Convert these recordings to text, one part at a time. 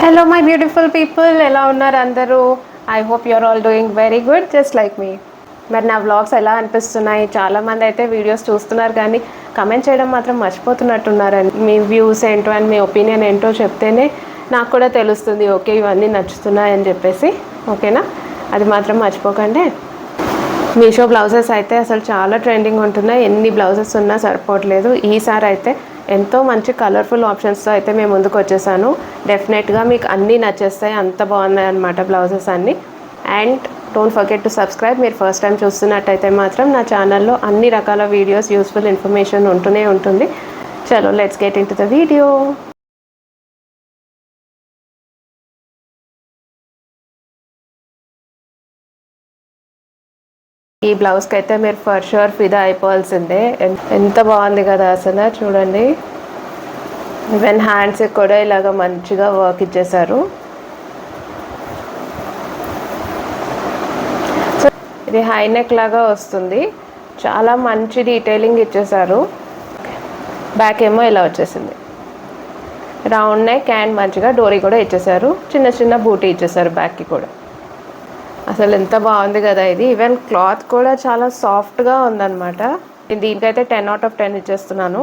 Hello, my beautiful people. ఎలా ఉన్నారు అందరూ? I hope you're all doing very good just like me. మరి నా వ్లాగ్స్ ఎలా అనిపిస్తున్నాయి? చాలామంది అయితే వీడియోస్ చూస్తున్నారు కానీ కమెంట్ చేయడం మాత్రం మర్చిపోతున్నట్టున్నారండి. మీ వ్యూస్ ఏంటో అండ్ మీ ఒపీనియన్ ఏంటో చెప్తేనే నాకు కూడా తెలుస్తుంది, ఓకే ఇవన్నీ నచ్చుతున్నాయని చెప్పేసి. ఓకేనా? అది మాత్రం మర్చిపోకండి. మీషో బ్లౌజెస్ అయితే అసలు చాలా ట్రెండింగ్ ఉంటున్నాయి. ఎన్ని బ్లౌజెస్ ఉన్నా సరిపోవట్లేదు. ఈసారి అయితే ఎంతో మంచి కలర్ఫుల్ ఆప్షన్స్తో అయితే మేము ముందుకు వచ్చేసాను. డెఫినెట్గా మీకు అన్నీ నచ్చేస్తాయి, అంత బాగున్నాయి అన్నమాట బ్లౌజెస్ అన్నీ. And don't forget to subscribe. మీరు ఫస్ట్ టైం చూస్తున్నట్టయితే మాత్రం నా ఛానల్లో అన్ని రకాల వీడియోస్, యూస్ఫుల్ ఇన్ఫర్మేషన్ ఉంటూనే ఉంటుంది. చలో let's get in to the video. ఈ బ్లౌజ్కి అయితే మీరు ఫర్ షూర్ ఫిదా అయిపోవాల్సిందే. ఎంత బాగుంది కదా అసలు, చూడండి. ఈవెన్ హ్యాండ్స్కి కూడా ఇలాగ మంచిగా వర్క్ ఇచ్చేసారు. సో ఇది హై నెక్ లాగా వస్తుంది, చాలా మంచి డీటెయిలింగ్ ఇచ్చేసారు. బ్యాక్ ఏమో ఇలా వచ్చేసింది, రౌండ్ నెక్ అండ్ మంచిగా డోరీ కూడా ఇచ్చేసారు. చిన్న చిన్న బూటీ ఇచ్చేసారు బ్యాక్కి కూడా. అసలు ఎంత బాగుంది కదా ఇది. ఈవెన్ క్లాత్ కూడా చాలా సాఫ్ట్గా ఉందన్నమాట. దీనికైతే 10/10 ఇచ్చేస్తున్నాను.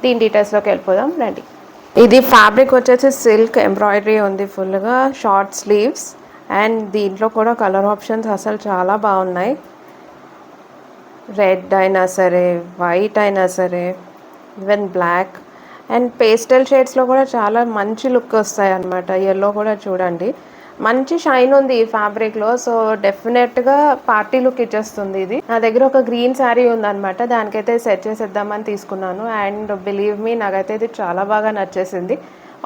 దీని డీటెయిల్స్లోకి వెళ్ళిపోదాం రండి. ఇది ఫ్యాబ్రిక్ వచ్చేసి సిల్క్ ఎంబ్రాయిడరీ ఉంది ఫుల్గా, షార్ట్ స్లీవ్స్. అండ్ దీంట్లో కూడా కలర్ ఆప్షన్స్ అసలు చాలా బాగున్నాయి. రెడ్ అయినా సరే, వైట్ అయినా సరే, ఈవెన్ బ్లాక్ అండ్ పేస్టల్ షేడ్స్లో కూడా చాలా మంచి లుక్ వస్తాయి అన్నమాట. ఎల్లో కూడా చూడండి, మంచి షైన్ ఉంది ఈ ఫ్యాబ్రిక్లో. సో డెఫినెట్గా పార్టీ లుక్ ఇచ్చేస్తుంది ఇది. నా దగ్గర ఒక గ్రీన్ శారీ ఉందన్నమాట, దానికైతే సెట్ చేసేద్దామని తీసుకున్నాను. అండ్ బిలీవ్ మీ, నాకైతే ఇది చాలా బాగా నచ్చేసింది.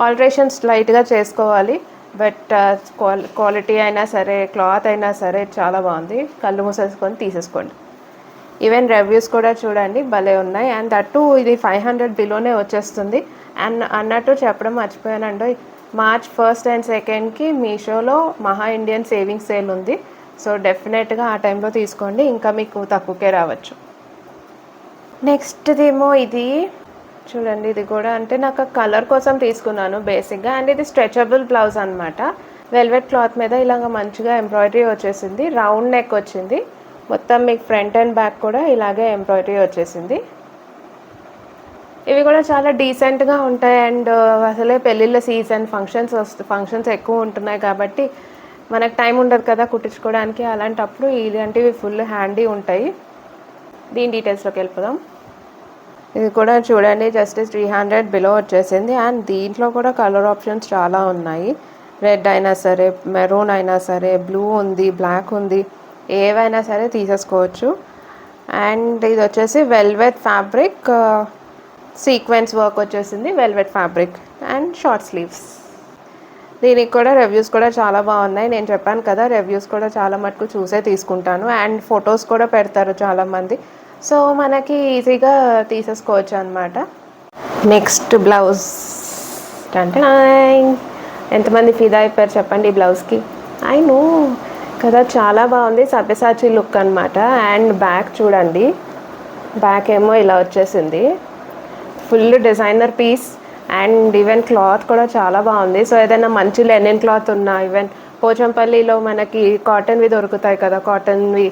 ఆల్టరేషన్స్ లైట్గా చేసుకోవాలి, బట్ క్వాలిటీ అయినా సరే, క్లాత్ అయినా సరే చాలా బాగుంది. కళ్ళు మూసేసుకొని తీసేసుకోండి. ఈవెన్ రివ్యూస్ కూడా చూడండి, భలే ఉన్నాయి. అండ్ దట్టు ఇది 500 బిలోనే వచ్చేస్తుంది. అండ్ అన్నట్టు చెప్పడం మర్చిపోయానండి, March 1st and 2ndకి మీషోలో మహా ఇండియన్ సేవింగ్స్ సేల్ ఉంది. సో డెఫినెట్గా ఆ టైంలో తీసుకోండి, ఇంకా మీకు తక్కువకే రావచ్చు. నెక్స్ట్దేమో ఇది చూడండి, ఇది కూడా అంటే నాకు కలర్ కోసం తీసుకున్నాను బేసిక్గా. అండ్ ఇది స్ట్రెచబుల్ బ్లౌజ్ అనమాట. వెల్వెట్ క్లాత్ మీద ఇలాగ మంచిగా ఎంబ్రాయిడరీ వచ్చేసింది, రౌండ్ నెక్ వచ్చింది. మొత్తం మీకు ఫ్రంట్ అండ్ బ్యాక్ కూడా ఇలాగే ఎంబ్రాయిడరీ వచ్చేసింది. ఇవి కూడా చాలా డీసెంట్గా ఉంటాయి. అండ్ అసలే పెళ్ళిళ్ళ సీజన్, ఫంక్షన్స్ ఎక్కువ ఉంటున్నాయి కాబట్టి మనకు టైం ఉండదు కదా కుట్టించుకోవడానికి. అలాంటప్పుడు ఇలాంటివి ఫుల్ హ్యాండీ ఉంటాయి. దీని డీటెయిల్స్లోకి వెళ్ళిపోదాం. ఇది కూడా చూడండి, జస్ట్ 300 బిలో వచ్చేసింది. అండ్ దీంట్లో కూడా కలర్ ఆప్షన్స్ చాలా ఉన్నాయి. రెడ్ అయినా సరే, మెరూన్ అయినా సరే, బ్లూ ఉంది, బ్లాక్ ఉంది, ఏవైనా సరే తీసేసుకోవచ్చు. అండ్ ఇది వచ్చేసి వెల్వెట్ ఫ్యాబ్రిక్, సీక్వెన్స్ వర్క్ వచ్చేసింది, velvet fabric and short sleeves. దీనికి కూడా రివ్యూస్ కూడా చాలా బాగున్నాయి. నేను చెప్పాను కదా, రివ్యూస్ కూడా చాలా మటుకు చూసే తీసుకుంటాను. అండ్ ఫొటోస్ కూడా పెడతారు చాలామంది, సో మనకి ఈజీగా తీసేసుకోవచ్చు అనమాట. నెక్స్ట్ బ్లౌజ్ అంటే ఎంతమంది ఫిదా అయిపోయారు చెప్పండి ఈ బ్లౌజ్కి. నో కదా, చాలా బాగుంది, సబ్యసాచి లుక్ అనమాట. అండ్ బ్యాక్ చూడండి, బ్యాక్ ఏమో ఇలా వచ్చేసింది, full designer piece. And even cloth కూడా చాలా బాగుంది. సో ఏదైనా మంచి లెనిన్ క్లాత్ ఉన్నా, ఈవెన్ పోచంపల్లిలో మనకి కాటన్వి దొరుకుతాయి కదా, కాటన్వి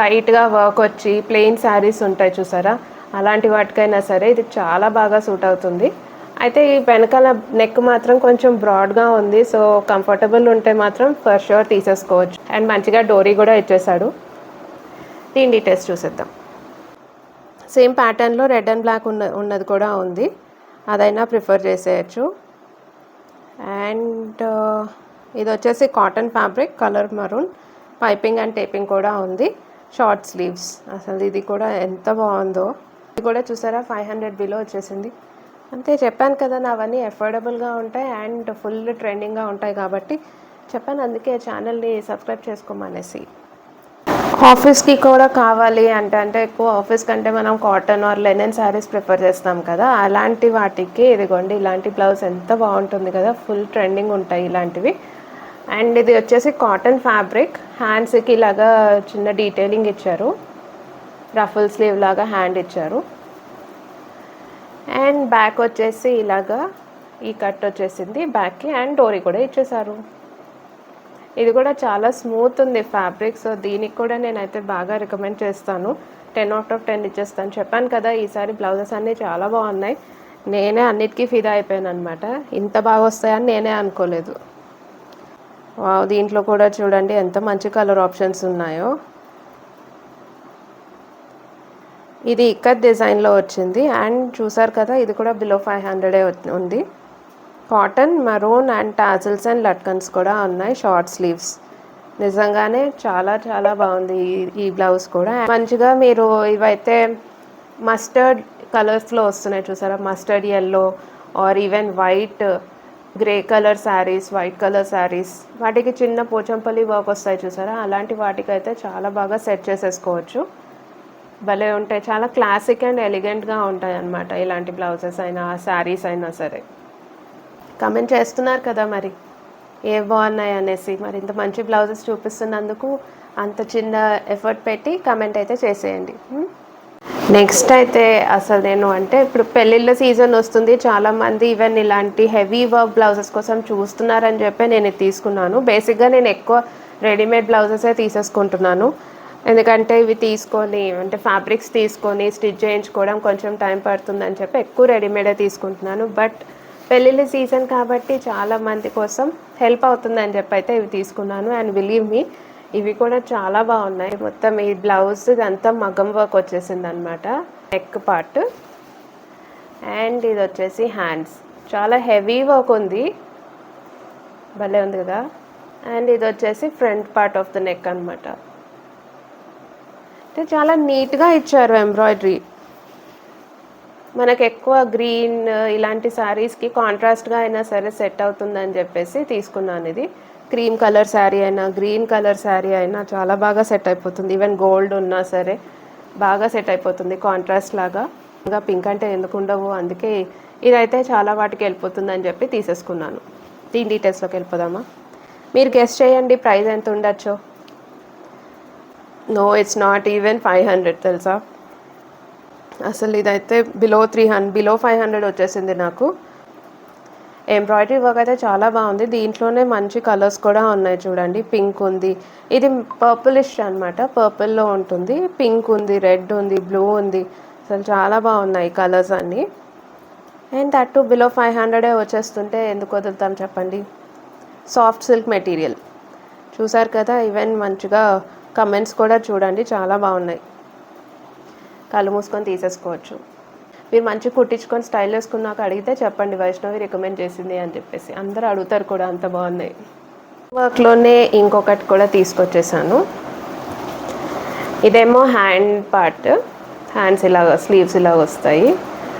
లైట్గా వర్క్ వచ్చి ప్లెయిన్ శారీస్ ఉంటాయి చూసారా, అలాంటి వాటికైనా సరే ఇది చాలా బాగా సూట్ అవుతుంది. అయితే ఈ వెనకాల నెక్ మాత్రం కొంచెం బ్రాడ్గా ఉంది, సో కంఫర్టబుల్ ఉంటే మాత్రం ఫర్ షూర్ తీసేసుకోవచ్చు. అండ్ మంచిగా డోరీ కూడా ఇచ్చేసాడు. దీని డీటెయిల్స్ చూసేద్దాం. సేమ్ ప్యాటర్న్లో రెడ్ అండ్ బ్లాక్ ఉన్నది కూడా ఉంది, అదైనా ప్రిఫర్ చేసేయచ్చు. అండ్ ఇది వచ్చేసి cotton fabric, colour maroon, piping and taping కూడా ఉంది, షార్ట్ స్లీవ్స్. అసలు ఇది కూడా ఎంత బాగుందో. ఇది కూడా చూసారా 500 బిలో వచ్చేసింది. అంతే, చెప్పాను కదా నావన్నీ అఫోర్డబుల్గా ఉంటాయి అండ్ ఫుల్ ట్రెండింగ్గా ఉంటాయి కాబట్టి చెప్పాను, అందుకే ఛానల్ని సబ్స్క్రైబ్ చేసుకోమనేసి. ఆఫీస్కి కూడా కావాలి అంటే ఎక్కువ ఆఫీస్ కంటే మనం cotton or linen saris prefer చేస్తాం కదా, అలాంటి వాటికి ఇదిగోండి ఇలాంటి బ్లౌజ్ ఎంత బాగుంటుంది కదా, ఫుల్ ట్రెండింగ్ ఉంటాయి ఇలాంటివి. అండ్ ఇది వచ్చేసి కాటన్ ఫ్యాబ్రిక్, హ్యాండ్స్కి ఇలాగా చిన్న డీటెయిలింగ్ ఇచ్చారు, రఫుల్ స్లీవ్ లాగా హ్యాండ్ ఇచ్చారు. అండ్ బ్యాక్ వచ్చేసి ఇలాగా ఈ కట్ వచ్చేసింది బ్యాక్కి, అండ్ డోరీ కూడా ఇచ్చేసారు. ఇది కూడా చాలా స్మూత్ ఉంది ఫ్యాబ్రిక్. సో దీనికి కూడా నేనైతే బాగా రికమెండ్ చేస్తాను. 10/10 ఇచ్చేస్తాను. చెప్పాను కదా, ఈసారి బ్లౌజెస్ అన్నీ చాలా బాగున్నాయి. నేనే అన్నిటికీ ఫిదా అయిపోయాను అనమాట. ఇంత బాగా వస్తాయని నేనే అనుకోలేదు. దీంట్లో కూడా చూడండి ఎంత మంచి కలర్ ఆప్షన్స్ ఉన్నాయో. ఇది ఇక్కత్ డిజైన్లో వచ్చింది, అండ్ చూసారు కదా ఇది కూడా బిలో 500 ఉంది. Cotton, maroon and tassels and latkans కూడా ఉన్నాయి, షార్ట్ స్లీవ్స్. నిజంగానే చాలా చాలా బాగుంది ఈ బ్లౌజ్ కూడా. మంచిగా మీరు ఇవైతే మస్టర్డ్ కలర్స్లో వస్తున్నాయి చూసారా, mustard yellow or even white, grey colour saris, white colour saris, వాటికి చిన్న పోచంపల్లి వర్క్ వస్తాయి చూసారా, అలాంటి వాటికైతే చాలా బాగా సెట్ చేసేసుకోవచ్చు. భలే ఉంటాయి, చాలా క్లాసిక్ అండ్ ఎలిగెంట్గా ఉంటాయి అన్నమాట ఇలాంటి బ్లౌజెస్ అయినా శారీస్ అయినా సరే. కమెంట్ చేస్తున్నారు కదా మరి ఏ బాగున్నాయి అనేసి. మరి ఇంత మంచి బ్లౌజెస్ చూపిస్తున్నందుకు అంత చిన్న ఎఫర్ట్ పెట్టి కమెంట్ అయితే చేసేయండి. నెక్స్ట్ అయితే అసలు నేను అంటే ఇప్పుడు పెళ్ళిళ్ళ సీజన్ వస్తుంది, చాలామంది ఈవెన్ ఇలాంటి హెవీ వర్క్ బ్లౌజెస్ కోసం చూస్తున్నారని చెప్పి నేను ఇది తీసుకున్నాను. బేసిక్గా నేను ఎక్కువ రెడీమేడ్ బ్లౌజెసే తీసేసుకుంటున్నాను, ఎందుకంటే ఇవి తీసుకొని అంటే ఫ్యాబ్రిక్స్ తీసుకొని స్టిచ్ చేయించుకోవడం కొంచెం టైం పడుతుందని చెప్పి ఎక్కువ రెడీమేడే తీసుకుంటున్నాను. బట్ పెళ్ళిళ్ళ సీజన్ కాబట్టి చాలామంది కోసం హెల్ప్ అవుతుందని చెప్పి అయితే ఇవి తీసుకున్నాను. అండ్ బిలీవ్ మీ, ఇవి కూడా చాలా బాగున్నాయి. మొత్తం ఈ బ్లౌజ్ ఇదంతా మగ్గం వర్క్ వచ్చేసింది అనమాట, నెక్ పార్ట్. అండ్ ఇది వచ్చేసి హ్యాండ్స్, చాలా హెవీ వర్క్ ఉంది, భలే ఉంది కదా. అండ్ ఇది వచ్చేసి front part of the neck అనమాట. అంటే చాలా నీట్గా ఇచ్చారు ఎంబ్రాయిడరీ. మనకు ఎక్కువ గ్రీన్ ఇలాంటి శారీస్కి కాంట్రాస్ట్గా అయినా సరే సెట్ అవుతుందని చెప్పేసి తీసుకున్నాను ఇది. క్రీమ్ కలర్ శారీ అయినా గ్రీన్ కలర్ శారీ అయినా చాలా బాగా సెట్ అయిపోతుంది. ఈవెన్ గోల్డ్ ఉన్నా సరే బాగా సెట్ అయిపోతుంది కాంట్రాస్ట్ లాగా. ఇంకా పింక్ అంటే ఎందుకు ఉండవు, అందుకే ఇదైతే చాలా వాటికి వెళ్ళిపోతుందని చెప్పి తీసేసుకున్నాను. దీని డీటెయిల్స్లోకి వెళ్ళిపోదామా? మీరు గెస్ట్ చేయండి ప్రైస్ ఎంత ఉండొచ్చో. నో, ఇట్స్ నాట్ ఈవెన్ 500 తెలుసా. అసలు ఇదైతే బిలో 500 వచ్చేసింది నాకు. ఎంబ్రాయిడరీ వర్క్ అయితే చాలా బాగుంది. దీంట్లోనే మంచి కలర్స్ కూడా ఉన్నాయి చూడండి. పింక్ ఉంది, ఇది పర్పులిష్ అనమాట, పర్పుల్లో ఉంటుంది. పింక్ ఉంది, రెడ్ ఉంది, బ్లూ ఉంది. అసలు చాలా బాగున్నాయి కలర్స్ అన్నీ. అండ్ దట్ బిలో 500 వచ్చేస్తుంటే ఎందుకు వదులుతాం చెప్పండి. సాఫ్ట్ సిల్క్ మెటీరియల్ చూసారు కదా. ఈవెన్ మంచిగా కమెంట్స్ కూడా చూడండి, చాలా బాగున్నాయి. కళ్ళు మూసుకొని తీసేసుకోవచ్చు. మీరు మంచి కుట్టించుకొని స్టైల్ వేసుకున్నాక అడిగితే చెప్పండి వైష్ణవి రికమెండ్ చేసింది అని చెప్పేసి, అందరూ అడుగుతారు కూడా, అంత బాగున్నాయి. వర్క్లోనే ఇంకొకటి కూడా తీసుకొచ్చేసాను. ఇదేమో హ్యాండ్ పార్ట్, హ్యాండ్స్ ఇలాగ స్లీవ్స్ ఇలాగ వస్తాయి.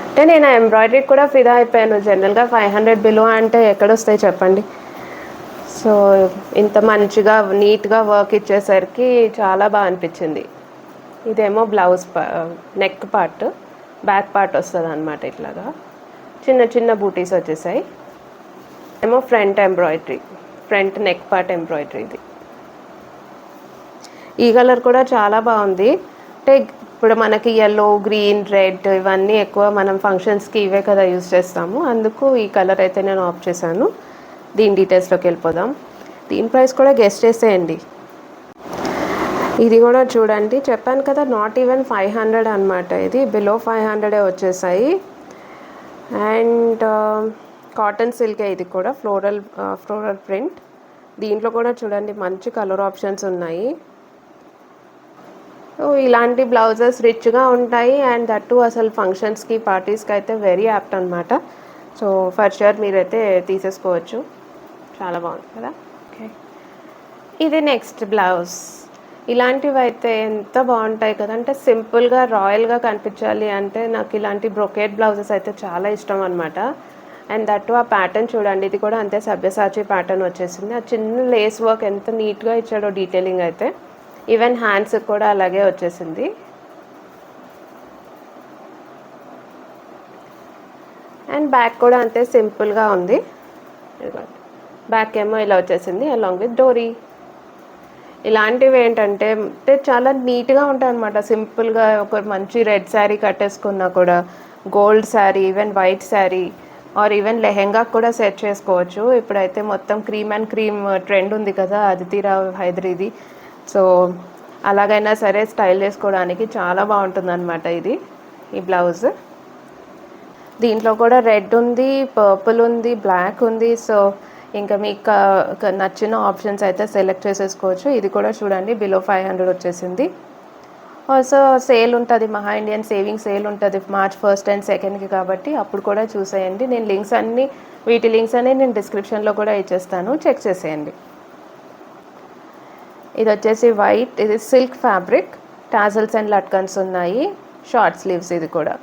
అంటే నేను ఎంబ్రాయిడరీ కూడా ఫిదా అయిపోయాను. జనరల్గా 500 బిలో అంటే ఎక్కడొస్తాయి చెప్పండి. సో ఇంత మంచిగా నీట్గా వర్క్ ఇచ్చేసరికి చాలా బాగా అనిపించింది. ఇదేమో blouse neck part, back part వస్తుంది అనమాట. ఇట్లాగా చిన్న చిన్న బూటీస్ వచ్చేసాయి. ఏమో front embroidery, front neck part embroidery. ఇది ఈ కలర్ కూడా చాలా బాగుంది. అంటే ఇప్పుడు మనకి ఎల్లో, గ్రీన్, రెడ్ ఇవన్నీ ఎక్కువ మనం ఫంక్షన్స్కి ఇవే కదా యూజ్ చేస్తాము, అందుకు ఈ కలర్ అయితే నేను ఆఫ్ చేశాను. దీని డీటెయిల్స్లోకి వెళ్ళిపోదాం. దీని ప్రైస్ కూడా గెస్ట్ చేసేయండి. ఇది కూడా చూడండి, చెప్పాను కదా నాట్ ఈవెన్ 500 అనమాట. ఇది బిలో 500 వచ్చేసాయి. అండ్ కాటన్ సిల్కే, ఇది కూడా ఫ్లోరల్ ప్రింట్. దీంట్లో కూడా చూడండి మంచి కలర్ ఆప్షన్స్ ఉన్నాయి. సో ఇలాంటి బ్లౌజెస్ రిచ్గా ఉంటాయి, అండ్ దట్టు అసలు ఫంక్షన్స్కి పార్టీస్కి అయితే వెరీ యాప్ట్ అనమాట. సో ఫర్ ష్యూర్ మీరైతే తీసేసుకోవచ్చు, చాలా బాగుంది కదా. ఓకే, ఇది నెక్స్ట్ బ్లౌజ్. ఇలాంటివి అయితే ఎంత బాగుంటాయి కదా, అంటే సింపుల్గా రాయల్గా కనిపించాలి అంటే నాకు ఇలాంటి బ్రొకేట్ బ్లౌజెస్ అయితే చాలా ఇష్టం అనమాట. అండ్ దట్టు ఆ ప్యాటర్న్ చూడండి, ఇది కూడా అంతే సభ్యసాచి ప్యాటర్న్ వచ్చేసింది. ఆ చిన్న లేస్ వర్క్ ఎంత నీట్గా ఇచ్చాడో డీటెయిలింగ్ అయితే. ఈవెన్ హ్యాండ్స్ కూడా అలాగే వచ్చేసింది. అండ్ బ్యాక్ కూడా అంతే సింపుల్గా ఉంది. బ్యాక్ ఏమో ఇలా వచ్చేసింది అలాంగ్ విత్ డోరీ. ఇలాంటివి ఏంటంటే చాలా నీట్గా ఉంటాయి అన్నమాట. సింపుల్గా ఒక మంచి రెడ్ శారీ కట్టేసుకున్నా కూడా, gold sari, even white sari, or even lehenga కూడా సెట్ చేసుకోవచ్చు. ఇప్పుడైతే మొత్తం క్రీమ్ అండ్ క్రీమ్ ట్రెండ్ ఉంది కదా అదితిరావు హైదరీది. సో అలాగైనా సరే స్టైల్ చేసుకోవడానికి చాలా బాగుంటుందన్నమాట ఇది ఈ బ్లౌజ్. దీంట్లో కూడా రెడ్ ఉంది, పర్పుల్ ఉంది, బ్లాక్ ఉంది. సో ఇంకా మీకు నచ్చిన ఆప్షన్స్ అయితే సెలెక్ట్ చేసేసుకోవచ్చు. ఇది కూడా చూడండి బిలో 500 వచ్చేసింది. ఆల్సో సేల్ ఉంటుంది, మహా ఇండియన్ సేవింగ్ సేల్ ఉంటుంది March 1st and 2nd కాబట్టి అప్పుడు కూడా చూసేయండి. నేను వీటి లింక్స్ అన్నీ నేను డిస్క్రిప్షన్లో కూడా ఇచ్చేస్తాను, చెక్ చేసేయండి. ఇది వచ్చేసి వైట్, ఇది silk fabric, tassels and latkans ఉన్నాయి, షార్ట్ స్లీవ్స్. ఇది కూడా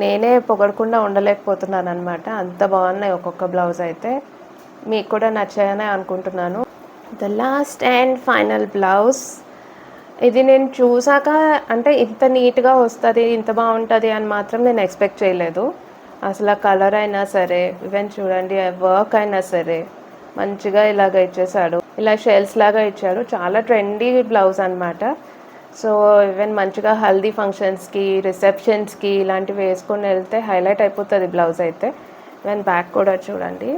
నేనే పొగడకుండా ఉండలేకపోతున్నాను అనమాట, అంత బాగున్నాయి ఒక్కొక్క బ్లౌజ్ అయితే. మీకు కూడా నచ్చాయని అనుకుంటున్నాను. The last and final blouse. ఇది నేను చూసాక అంటే ఇంత నీట్గా వస్తుంది, ఇంత బాగుంటుంది అని మాత్రం నేను ఎక్స్పెక్ట్ చేయలేదు. అసలు ఆ కలర్ అయినా సరే, ఈవెన్ చూడండి వర్క్ అయినా సరే మంచిగా ఇలాగ ఇచ్చేసాడు, ఇలా షెల్స్ లాగా ఇచ్చాడు. చాలా ట్రెండీ బ్లౌజ్ అనమాట. సో ఈవెన్ మంచిగా హల్దీ ఫంక్షన్స్కి, రిసెప్షన్స్కి ఇలాంటివి వేసుకొని వెళ్తే హైలైట్ అయిపోతుంది బ్లౌజ్ అయితే. ఈవెన్ బ్యాక్ కూడా చూడండి,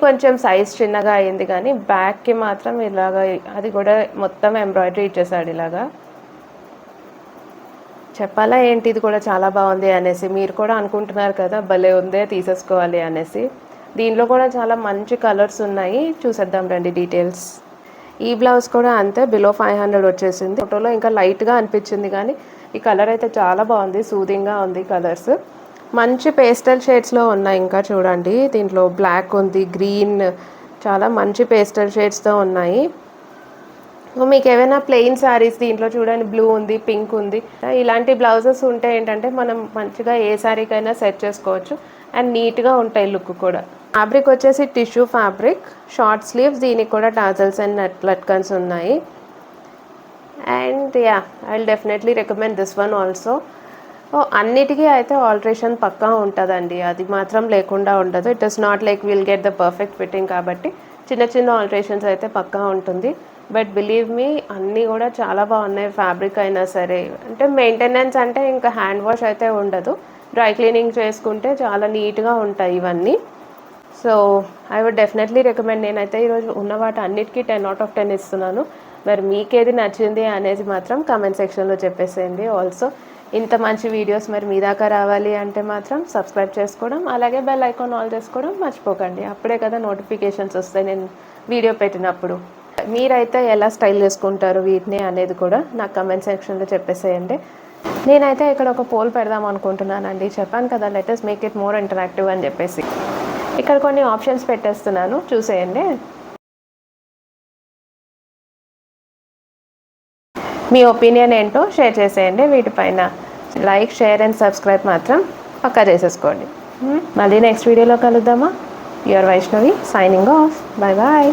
కొంచెం సైజ్ చిన్నగా అయింది కానీ బ్యాక్కి మాత్రం ఇలాగ అది కూడా మొత్తం ఎంబ్రాయిడరీ ఇచ్చేసాడు. ఇలాగా చెప్పాలా ఏంటి, ఇది కూడా చాలా బాగుంది అనేసి. మీరు కూడా అనుకుంటున్నారు కదా భలే ఉందే తీసేసుకోవాలి అనేసి. దీనిలో కూడా చాలా మంచి కలర్స్ ఉన్నాయి, చూసేద్దాం రండి డీటెయిల్స్. ఈ బ్లౌజ్ కూడా అంతే బిలో 500 వచ్చేసింది. ఫోటోలో ఇంకా లైట్గా అనిపించింది కానీ ఈ కలర్ అయితే చాలా బాగుంది, సూదింగ్గా ఉంది కలర్స్. మంచి పేస్టల్ షేడ్స్లో ఉన్నాయి. ఇంకా చూడండి దీంట్లో బ్లాక్ ఉంది, గ్రీన్, చాలా మంచి పేస్టల్ షేడ్స్తో ఉన్నాయి. మీకు ఏమైనా ప్లెయిన్ శారీస్ దీంట్లో చూడండి బ్లూ ఉంది, పింక్ ఉంది, ఇలాంటి బ్లౌజెస్ ఉంటే ఏంటంటే మనం మంచిగా ఏ శారీకైనా సెట్ చేసుకోవచ్చు అండ్ నీట్గా ఉంటాయి లుక్ కూడా. ఫ్యాబ్రిక్ వచ్చేసి టిష్యూ ఫ్యాబ్రిక్, షార్ట్ స్లీవ్స్, దీనికి కూడా టాజల్స్ అండ్ లట్కన్స్ ఉన్నాయి. And I will definitely recommend this one also. అన్నిటికీ అయితే ఆల్టరేషన్ పక్కా ఉంటుందండి, అది మాత్రం లేకుండా ఉండదు. It is not like will get the perfect fitting కాబట్టి చిన్న చిన్న ఆల్టరేషన్స్ అయితే పక్కా ఉంటుంది. బట్ బిలీవ్ మీ అన్నీ కూడా చాలా బాగున్నాయి. ఫ్యాబ్రిక్ అయినా సరే, అంటే మెయింటెనెన్స్ అంటే ఇంకా హ్యాండ్ వాష్ అయితే ఉండదు, డ్రై క్లీనింగ్ చేసుకుంటే చాలా నీట్గా ఉంటాయి ఇవన్నీ. So I would definitely recommend. నేనైతే ఈరోజు ఉన్న వాటి అన్నిటికీ 10 out of 10 ఇస్తున్నాను. మరి మీకేది నచ్చింది అనేది మాత్రం కామెంట్ సెక్షన్లో చెప్పేసేయండి. ఆల్సో ఇంత మంచి వీడియోస్ మరి మీ దాకా రావాలి అంటే మాత్రం సబ్స్క్రైబ్ చేసుకోవడం, అలాగే బెల్ ఐకాన్ ఆల్ చేసుకోవడం మర్చిపోకండి. అప్పుడే కదా నోటిఫికేషన్స్ వస్తాయి నేను వీడియో పెట్టినప్పుడు. మీరైతే ఎలా స్టైల్ చేసుకుంటారు వీటిని అనేది కూడా నాకు కామెంట్ సెక్షన్లో చెప్పేసేయండి. నేనైతే ఇక్కడ ఒక పోల్ పెడదాం అనుకుంటున్నానండి. చెప్పాను కదా let us make it more interactive అని చెప్పేసి. ఇక్కడ కొన్ని ఆప్షన్స్ పెట్టేస్తున్నాను, చూసేయండి. మీ ఒపీనియన్ ఏంటో షేర్ చేసేయండి వీటిపైన. లైక్, షేర్ అండ్ సబ్స్క్రైబ్ మాత్రం పక్కా చేసేసుకోండి. మళ్ళీ నెక్స్ట్ వీడియోలో కలుద్దామా. Your Vaishnavi signing off. Bye bye.